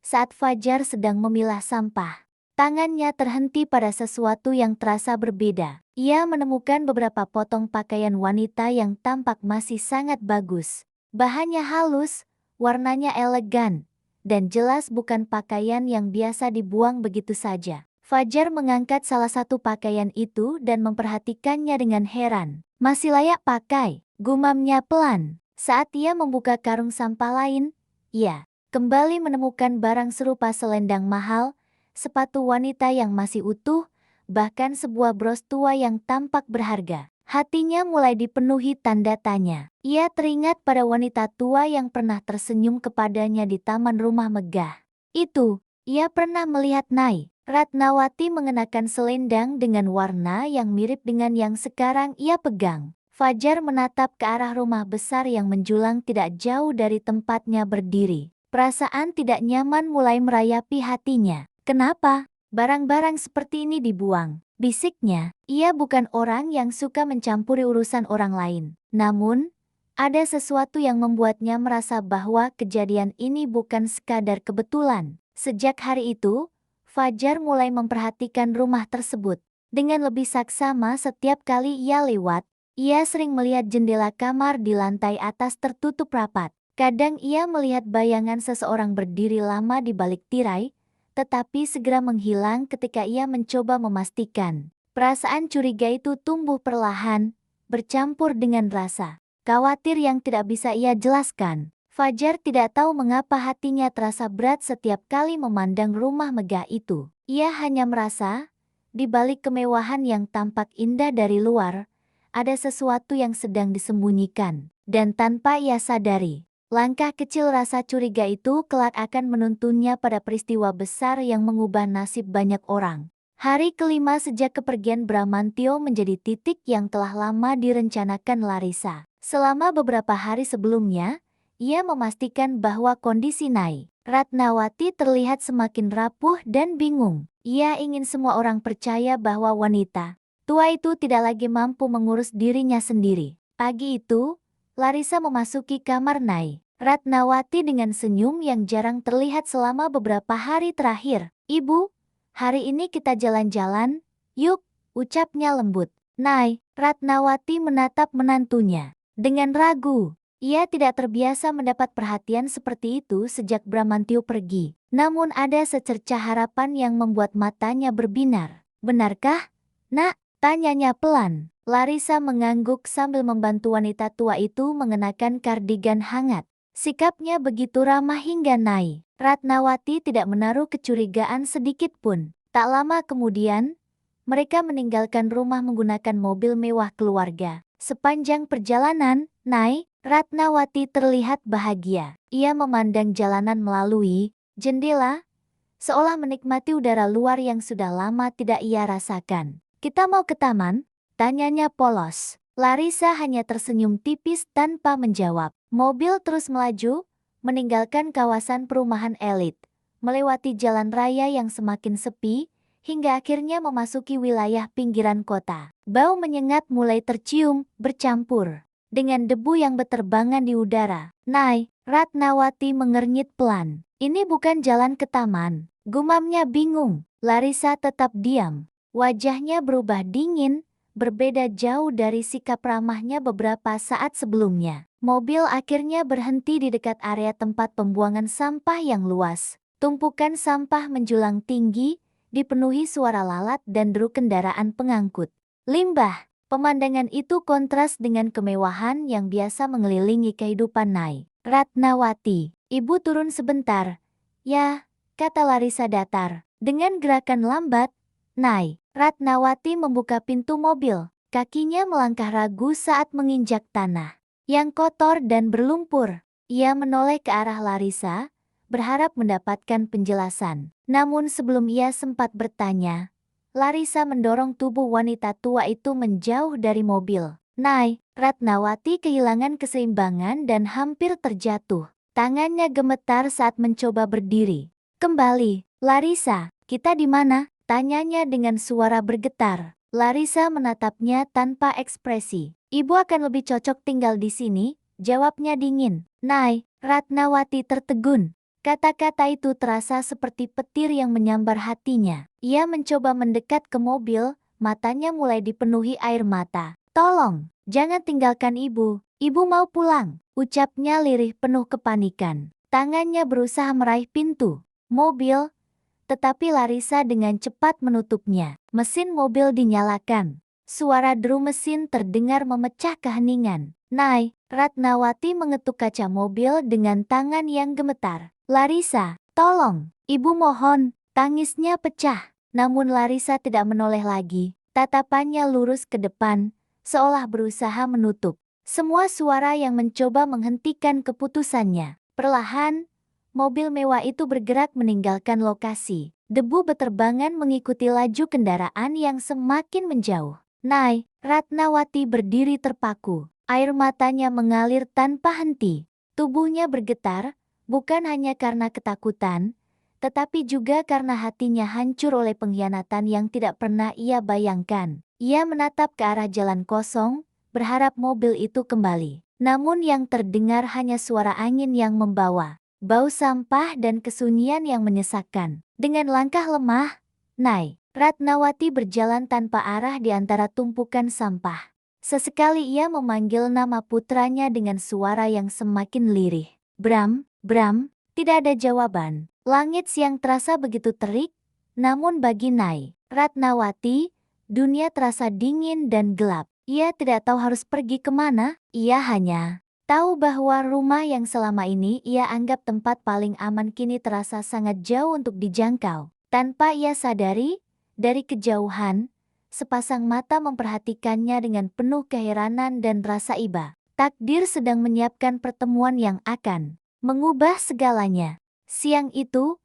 saat Fajar sedang memilah sampah, tangannya terhenti pada sesuatu yang terasa berbeda. Ia menemukan beberapa potong pakaian wanita yang tampak masih sangat bagus. Bahannya halus, warnanya elegan, dan jelas bukan pakaian yang biasa dibuang begitu saja. Fajar mengangkat salah satu pakaian itu dan memperhatikannya dengan heran. "Masih layak pakai," gumamnya pelan. Saat ia membuka karung sampah lain, ia kembali menemukan barang serupa: selendang mahal, sepatu wanita yang masih utuh, bahkan sebuah bros tua yang tampak berharga. Hatinya mulai dipenuhi tanda tanya. Ia teringat pada wanita tua yang pernah tersenyum kepadanya di taman rumah megah. Itu, ia pernah melihat Nai Ratnawati mengenakan selendang dengan warna yang mirip dengan yang sekarang ia pegang. Fajar menatap ke arah rumah besar yang menjulang tidak jauh dari tempatnya berdiri. Perasaan tidak nyaman mulai merayapi hatinya. Kenapa? Barang-barang seperti ini dibuang. Bisiknya, ia bukan orang yang suka mencampuri urusan orang lain. Namun, ada sesuatu yang membuatnya merasa bahwa kejadian ini bukan sekadar kebetulan. Sejak hari itu, Fajar mulai memperhatikan rumah tersebut. Dengan lebih saksama setiap kali ia lewat, ia sering melihat jendela kamar di lantai atas tertutup rapat. Kadang ia melihat bayangan seseorang berdiri lama di balik tirai, tetapi segera menghilang ketika ia mencoba memastikan. Perasaan curiga itu tumbuh perlahan, bercampur dengan rasa khawatir yang tidak bisa ia jelaskan. Fajar tidak tahu mengapa hatinya terasa berat setiap kali memandang rumah megah itu. Ia hanya merasa, di balik kemewahan yang tampak indah dari luar, ada sesuatu yang sedang disembunyikan. Dan tanpa ia sadari, langkah kecil rasa curiga itu kelak akan menuntunnya pada peristiwa besar yang mengubah nasib banyak orang. Hari kelima sejak kepergian Bramantio menjadi titik yang telah lama direncanakan Larissa. Selama beberapa hari sebelumnya, ia memastikan bahwa kondisi Nai Ratnawati terlihat semakin rapuh dan bingung. Ia ingin semua orang percaya bahwa wanita tua itu tidak lagi mampu mengurus dirinya sendiri. Pagi itu, Larissa memasuki kamar Nai Ratnawati dengan senyum yang jarang terlihat selama beberapa hari terakhir. "Ibu, hari ini kita jalan-jalan, yuk," ucapnya lembut. Nai Ratnawati menatap menantunya dengan ragu. Ia tidak terbiasa mendapat perhatian seperti itu sejak Bramantio pergi. Namun ada secercah harapan yang membuat matanya berbinar. "Benarkah, Nak?" tanyanya pelan. Larissa mengangguk sambil membantu wanita tua itu mengenakan kardigan hangat. Sikapnya begitu ramah hingga Nai Ratnawati tidak menaruh kecurigaan sedikit pun. Tak lama kemudian, mereka meninggalkan rumah menggunakan mobil mewah keluarga. Sepanjang perjalanan, Nai Ratnawati terlihat bahagia. Ia memandang jalanan melalui jendela, seolah menikmati udara luar yang sudah lama tidak ia rasakan. "Kita mau ke taman?" tanyanya polos. Larissa hanya tersenyum tipis tanpa menjawab. Mobil terus melaju, meninggalkan kawasan perumahan elit, melewati jalan raya yang semakin sepi, hingga akhirnya memasuki wilayah pinggiran kota. Bau menyengat mulai tercium, bercampur dengan debu yang berterbangan di udara. Nai Ratnawati mengernyit pelan. "Ini bukan jalan ke taman," gumamnya bingung. Larissa tetap diam. Wajahnya berubah dingin, berbeda jauh dari sikap ramahnya beberapa saat sebelumnya. Mobil akhirnya berhenti di dekat area tempat pembuangan sampah yang luas. Tumpukan sampah menjulang tinggi, dipenuhi suara lalat dan deru kendaraan pengangkut limbah. Pemandangan itu kontras dengan kemewahan yang biasa mengelilingi kehidupan Nai Ratnawati. "Ibu turun sebentar." "Ya," kata Larissa datar. Dengan gerakan lambat, Nai Ratnawati membuka pintu mobil. Kakinya melangkah ragu saat menginjak tanah yang kotor dan berlumpur. Ia menoleh ke arah Larissa, berharap mendapatkan penjelasan. Namun sebelum ia sempat bertanya, Larissa mendorong tubuh wanita tua itu menjauh dari mobil. Nai Ratnawati kehilangan keseimbangan dan hampir terjatuh. Tangannya gemetar saat mencoba berdiri. "Kembali, Larissa, kita di mana?" tanyanya dengan suara bergetar. Larissa menatapnya tanpa ekspresi. "Ibu akan lebih cocok tinggal di sini," jawabnya dingin. Nai Ratnawati tertegun. Kata-kata itu terasa seperti petir yang menyambar hatinya. Ia mencoba mendekat ke mobil, matanya mulai dipenuhi air mata. "Tolong, jangan tinggalkan ibu. Ibu mau pulang," ucapnya lirih penuh kepanikan. Tangannya berusaha meraih pintu mobil, tetapi Larissa dengan cepat menutupnya. Mesin mobil dinyalakan. Suara deru mesin terdengar memecah keheningan. Nai Ratnawati mengetuk kaca mobil dengan tangan yang gemetar. "Larissa, tolong, ibu mohon," tangisnya pecah. Namun Larissa tidak menoleh lagi. Tatapannya lurus ke depan, seolah berusaha menutup semua suara yang mencoba menghentikan keputusannya. Perlahan, mobil mewah itu bergerak meninggalkan lokasi. Debu beterbangan mengikuti laju kendaraan yang semakin menjauh. Nay, Ratnawati berdiri terpaku. Air matanya mengalir tanpa henti. Tubuhnya bergetar, bukan hanya karena ketakutan, tetapi juga karena hatinya hancur oleh pengkhianatan yang tidak pernah ia bayangkan. Ia menatap ke arah jalan kosong, berharap mobil itu kembali. Namun yang terdengar hanya suara angin yang membawa bau sampah dan kesunyian yang menyesakkan. Dengan langkah lemah, Nay, Ratnawati berjalan tanpa arah di antara tumpukan sampah. Sesekali ia memanggil nama putranya dengan suara yang semakin lirih. Bram, Bram, tidak ada jawaban. Langit siang terasa begitu terik, namun bagi Nay, Ratnawati, dunia terasa dingin dan gelap. Ia tidak tahu harus pergi kemana, ia hanya tahu bahwa rumah yang selama ini ia anggap tempat paling aman kini terasa sangat jauh untuk dijangkau. Tanpa ia sadari, dari kejauhan, sepasang mata memperhatikannya dengan penuh keheranan dan rasa iba. Takdir sedang menyiapkan pertemuan yang akan mengubah segalanya. Siang itu,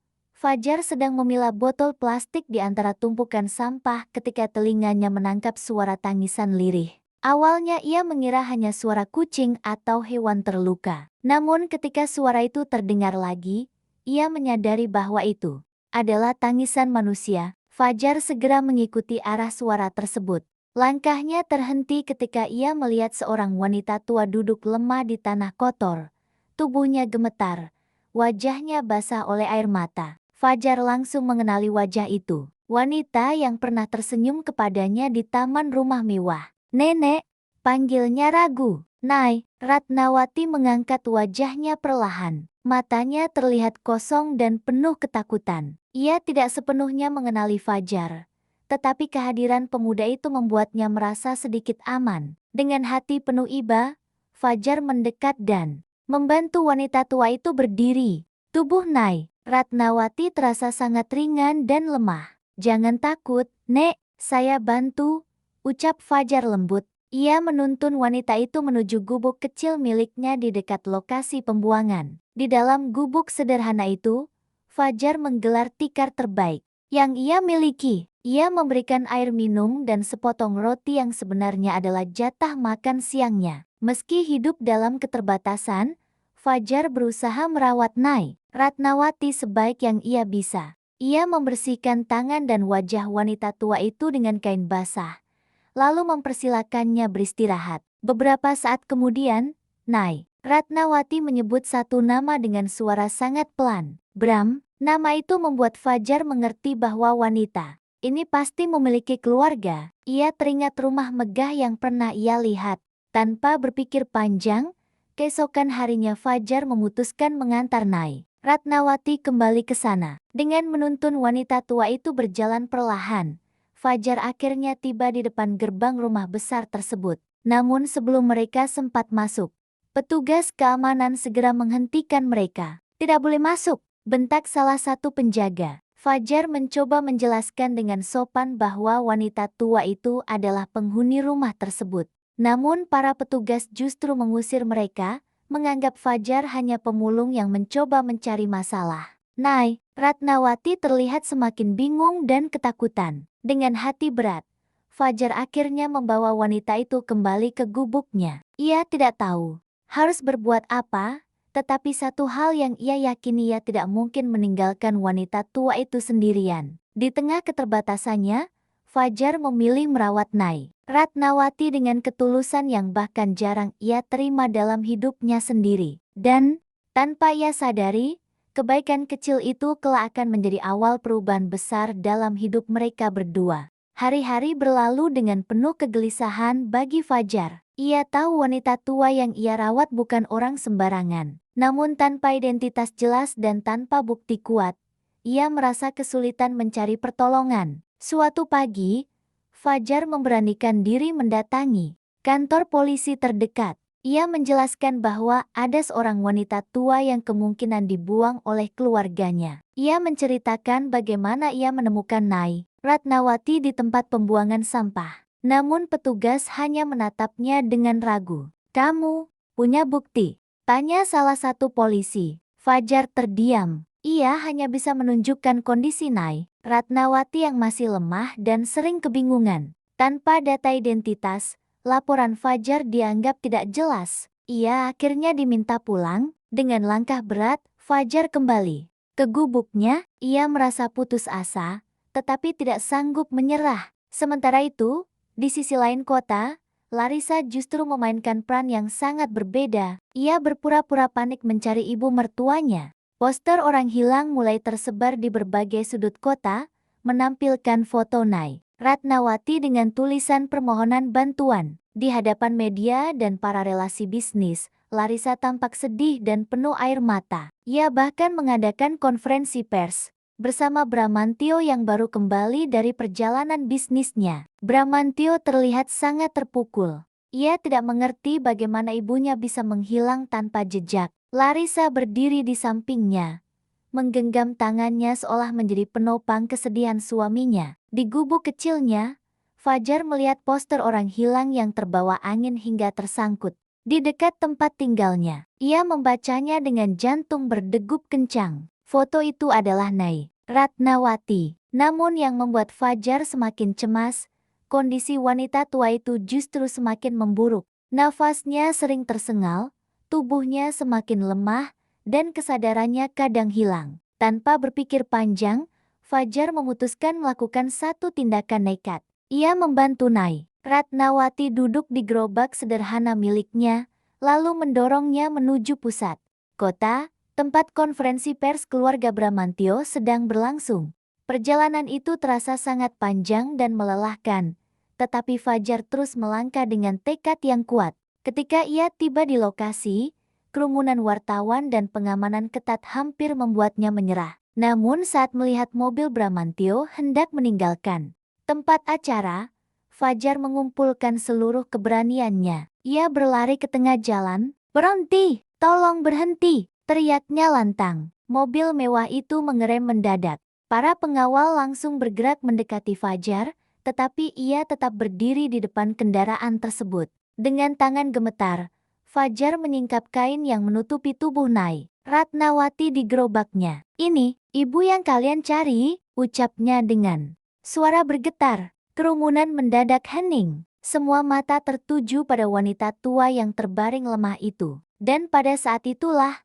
Fajar sedang memilah botol plastik di antara tumpukan sampah ketika telinganya menangkap suara tangisan lirih. Awalnya ia mengira hanya suara kucing atau hewan terluka. Namun ketika suara itu terdengar lagi, ia menyadari bahwa itu adalah tangisan manusia. Fajar segera mengikuti arah suara tersebut. Langkahnya terhenti ketika ia melihat seorang wanita tua duduk lemah di tanah kotor. Tubuhnya gemetar, wajahnya basah oleh air mata. Fajar langsung mengenali wajah itu. Wanita yang pernah tersenyum kepadanya di taman rumah mewah. Nenek, panggilnya ragu. Nay, Ratnawati mengangkat wajahnya perlahan. Matanya terlihat kosong dan penuh ketakutan. Ia tidak sepenuhnya mengenali Fajar. Tetapi kehadiran pemuda itu membuatnya merasa sedikit aman. Dengan hati penuh iba, Fajar mendekat dan membantu wanita tua itu berdiri. Tubuh Nay, Ratnawati terasa sangat ringan dan lemah. Jangan takut, Nek, saya bantu, ucap Fajar lembut. Ia menuntun wanita itu menuju gubuk kecil miliknya di dekat lokasi pembuangan. Di dalam gubuk sederhana itu, Fajar menggelar tikar terbaik yang ia miliki. Ia memberikan air minum dan sepotong roti yang sebenarnya adalah jatah makan siangnya. Meski hidup dalam keterbatasan, Fajar berusaha merawat Nay, Ratnawati sebaik yang ia bisa. Ia membersihkan tangan dan wajah wanita tua itu dengan kain basah, lalu mempersilakannya beristirahat. Beberapa saat kemudian, Nay, Ratnawati menyebut satu nama dengan suara sangat pelan. Bram. Nama itu membuat Fajar mengerti bahwa wanita ini pasti memiliki keluarga. Ia teringat rumah megah yang pernah ia lihat. Tanpa berpikir panjang, keesokan harinya Fajar memutuskan mengantar Nay, Ratnawati kembali ke sana. Dengan menuntun wanita tua itu berjalan perlahan, Fajar akhirnya tiba di depan gerbang rumah besar tersebut. Namun sebelum mereka sempat masuk, petugas keamanan segera menghentikan mereka. Tidak boleh masuk, bentak salah satu penjaga. Fajar mencoba menjelaskan dengan sopan bahwa wanita tua itu adalah penghuni rumah tersebut. Namun para petugas justru mengusir mereka, menganggap Fajar hanya pemulung yang mencoba mencari masalah. Nay, Ratnawati terlihat semakin bingung dan ketakutan. Dengan hati berat, Fajar akhirnya membawa wanita itu kembali ke gubuknya. Ia tidak tahu harus berbuat apa, tetapi satu hal yang ia yakini, ia tidak mungkin meninggalkan wanita tua itu sendirian. Di tengah keterbatasannya, Fajar memilih merawat Nay, Ratnawati dengan ketulusan yang bahkan jarang ia terima dalam hidupnya sendiri. Dan, tanpa ia sadari, kebaikan kecil itu kelak akan menjadi awal perubahan besar dalam hidup mereka berdua. Hari-hari berlalu dengan penuh kegelisahan bagi Fajar. Ia tahu wanita tua yang ia rawat bukan orang sembarangan. Namun tanpa identitas jelas dan tanpa bukti kuat, ia merasa kesulitan mencari pertolongan. Suatu pagi, Fajar memberanikan diri mendatangi kantor polisi terdekat. Ia menjelaskan bahwa ada seorang wanita tua yang kemungkinan dibuang oleh keluarganya. Ia menceritakan bagaimana ia menemukan Nay, Ratnawati di tempat pembuangan sampah. Namun petugas hanya menatapnya dengan ragu. "Kamu punya bukti?" tanya salah satu polisi. Fajar terdiam. Ia hanya bisa menunjukkan kondisi Nai, Ratnawati yang masih lemah dan sering kebingungan. Tanpa data identitas, laporan Fajar dianggap tidak jelas. Ia akhirnya diminta pulang. Dengan langkah berat, Fajar kembali ke gubuknya. Ia merasa putus asa, tetapi tidak sanggup menyerah. Sementara itu, di sisi lain kota, Larissa justru memainkan peran yang sangat berbeda. Ia berpura-pura panik mencari ibu mertuanya. Poster orang hilang mulai tersebar di berbagai sudut kota, menampilkan foto Nai Ratnawati dengan tulisan permohonan bantuan. Di hadapan media dan para relasi bisnis, Larissa tampak sedih dan penuh air mata. Ia bahkan mengadakan konferensi pers bersama Bramantio yang baru kembali dari perjalanan bisnisnya. Bramantio terlihat sangat terpukul. Ia tidak mengerti bagaimana ibunya bisa menghilang tanpa jejak. Larissa berdiri di sampingnya, menggenggam tangannya seolah menjadi penopang kesedihan suaminya. Di gubuk kecilnya, Fajar melihat poster orang hilang yang terbawa angin hingga tersangkut di dekat tempat tinggalnya. Ia membacanya dengan jantung berdegup kencang. Foto itu adalah Nai Ratnawati. Namun yang membuat Fajar semakin cemas, kondisi wanita tua itu justru semakin memburuk. Nafasnya sering tersengal, tubuhnya semakin lemah, dan kesadarannya kadang hilang. Tanpa berpikir panjang, Fajar memutuskan melakukan satu tindakan nekat. Ia membantu Nai Ratnawati duduk di gerobak sederhana miliknya, lalu mendorongnya menuju pusat kota, tempat konferensi pers keluarga Bramantio sedang berlangsung. Perjalanan itu terasa sangat panjang dan melelahkan, tetapi Fajar terus melangkah dengan tekad yang kuat. Ketika ia tiba di lokasi, kerumunan wartawan dan pengamanan ketat hampir membuatnya menyerah. Namun saat melihat mobil Bramantio hendak meninggalkan tempat acara, Fajar mengumpulkan seluruh keberaniannya. Ia berlari ke tengah jalan. "Berhenti! Tolong berhenti!" teriaknya lantang. Mobil mewah itu mengerem mendadak. Para pengawal langsung bergerak mendekati Fajar, tetapi ia tetap berdiri di depan kendaraan tersebut. Dengan tangan gemetar, Fajar menyingkap kain yang menutupi tubuh Nai Ratnawati di gerobaknya. "Ini, ibu yang kalian cari," ucapnya dengan suara bergetar. Kerumunan mendadak hening. Semua mata tertuju pada wanita tua yang terbaring lemah itu. Dan pada saat itulah,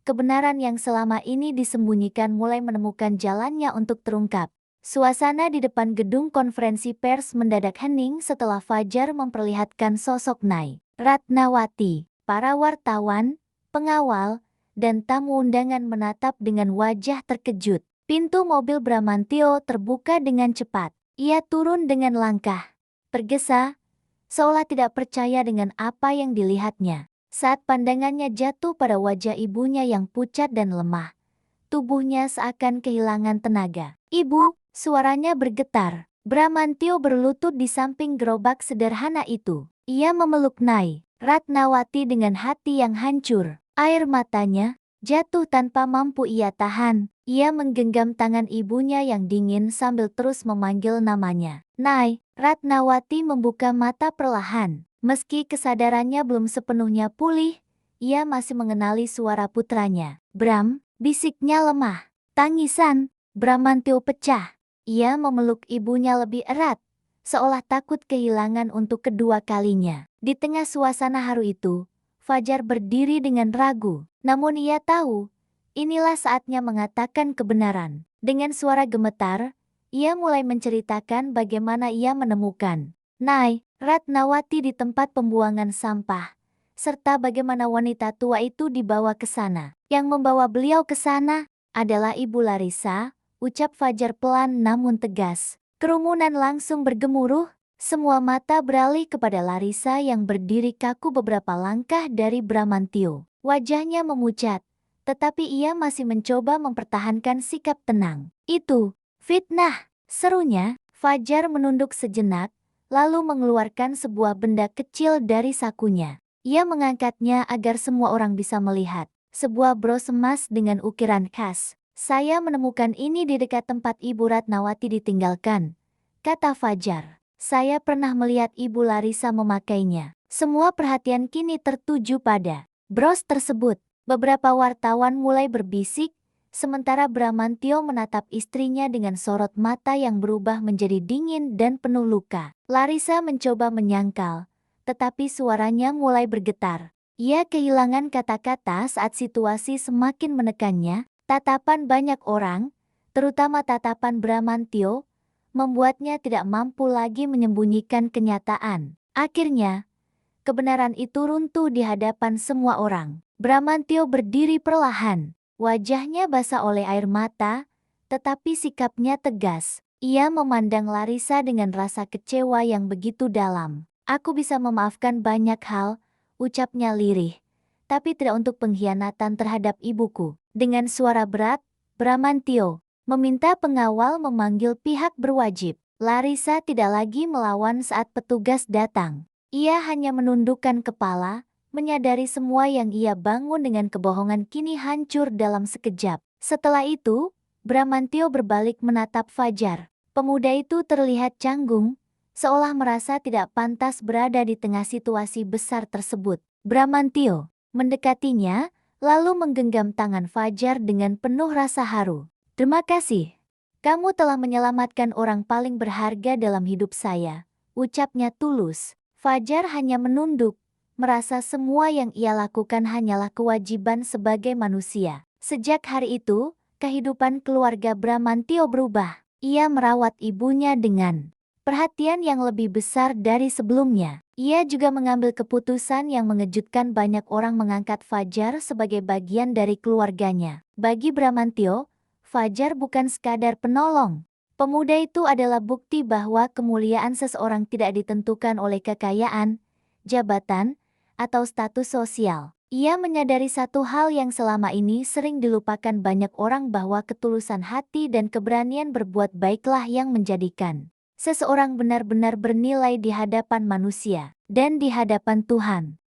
kebenaran yang selama ini disembunyikan mulai menemukan jalannya untuk terungkap. Suasana di depan gedung konferensi pers mendadak hening setelah Fajar memperlihatkan sosok Nai Ratnawati. Para wartawan, pengawal, dan tamu undangan menatap dengan wajah terkejut. Pintu mobil Bramantio terbuka dengan cepat. Ia turun dengan langkah tergesa, seolah tidak percaya dengan apa yang dilihatnya. Saat pandangannya jatuh pada wajah ibunya yang pucat dan lemah, tubuhnya seakan kehilangan tenaga. "Ibu!" suaranya bergetar. Bramantio berlutut di samping gerobak sederhana itu. Ia memeluk Nai Ratnawati dengan hati yang hancur. Air matanya jatuh tanpa mampu ia tahan. Ia menggenggam tangan ibunya yang dingin sambil terus memanggil namanya. Nai Ratnawati membuka mata perlahan. Meski kesadarannya belum sepenuhnya pulih, ia masih mengenali suara putranya. "Bram," bisiknya lemah. Tangisan Bramantio pecah. Ia memeluk ibunya lebih erat, seolah takut kehilangan untuk kedua kalinya. Di tengah suasana haru itu, Fajar berdiri dengan ragu. Namun ia tahu, inilah saatnya mengatakan kebenaran. Dengan suara gemetar, ia mulai menceritakan bagaimana ia menemukan Nai Ratnawati di tempat pembuangan sampah, serta bagaimana wanita tua itu dibawa ke sana. Yang membawa beliau ke sana adalah Ibu Larissa, ucap Fajar pelan namun tegas. Kerumunan langsung bergemuruh, semua mata beralih kepada Larissa yang berdiri kaku beberapa langkah dari Bramantio. Wajahnya memucat, tetapi ia masih mencoba mempertahankan sikap tenang. "Itu fitnah!" serunya. Fajar menunduk sejenak, lalu mengeluarkan sebuah benda kecil dari sakunya. Ia mengangkatnya agar semua orang bisa melihat. Sebuah bros emas dengan ukiran khas. Saya menemukan ini di dekat tempat Ibu Ratnawati ditinggalkan, kata Fajar. Saya pernah melihat Ibu Larissa memakainya. Semua perhatian kini tertuju pada bros tersebut. Beberapa wartawan mulai berbisik, sementara Bramantio menatap istrinya dengan sorot mata yang berubah menjadi dingin dan penuh luka. Larissa mencoba menyangkal, tetapi suaranya mulai bergetar. Ia kehilangan kata-kata saat situasi semakin menekannya. Tatapan banyak orang, terutama tatapan Bramantio, membuatnya tidak mampu lagi menyembunyikan kenyataan. Akhirnya, kebenaran itu runtuh di hadapan semua orang. Bramantio berdiri perlahan. Wajahnya basah oleh air mata, tetapi sikapnya tegas. Ia memandang Larissa dengan rasa kecewa yang begitu dalam. Aku bisa memaafkan banyak hal, ucapnya lirih, tapi tidak untuk pengkhianatan terhadap ibuku. Dengan suara berat, Bramantio meminta pengawal memanggil pihak berwajib. Larissa tidak lagi melawan saat petugas datang. Ia hanya menundukkan kepala, menyadari semua yang ia bangun dengan kebohongan kini hancur dalam sekejap. Setelah itu, Bramantio berbalik menatap Fajar. Pemuda itu terlihat canggung, seolah merasa tidak pantas berada di tengah situasi besar tersebut. Bramantio mendekatinya, lalu menggenggam tangan Fajar dengan penuh rasa haru. Terima kasih. Kamu telah menyelamatkan orang paling berharga dalam hidup saya, ucapnya tulus. Fajar hanya menunduk, merasa semua yang ia lakukan hanyalah kewajiban sebagai manusia. Sejak hari itu, kehidupan keluarga Bramantio berubah. Ia merawat ibunya dengan perhatian yang lebih besar dari sebelumnya. Ia juga mengambil keputusan yang mengejutkan, banyak orang mengangkat Fajar sebagai bagian dari keluarganya. Bagi Bramantio, Fajar bukan sekadar penolong. Pemuda itu adalah bukti bahwa kemuliaan seseorang tidak ditentukan oleh kekayaan, jabatan, atau status sosial. Ia menyadari satu hal yang selama ini sering dilupakan banyak orang, bahwa ketulusan hati dan keberanian berbuat baiklah yang menjadikan seseorang benar-benar bernilai di hadapan manusia dan di hadapan Tuhan.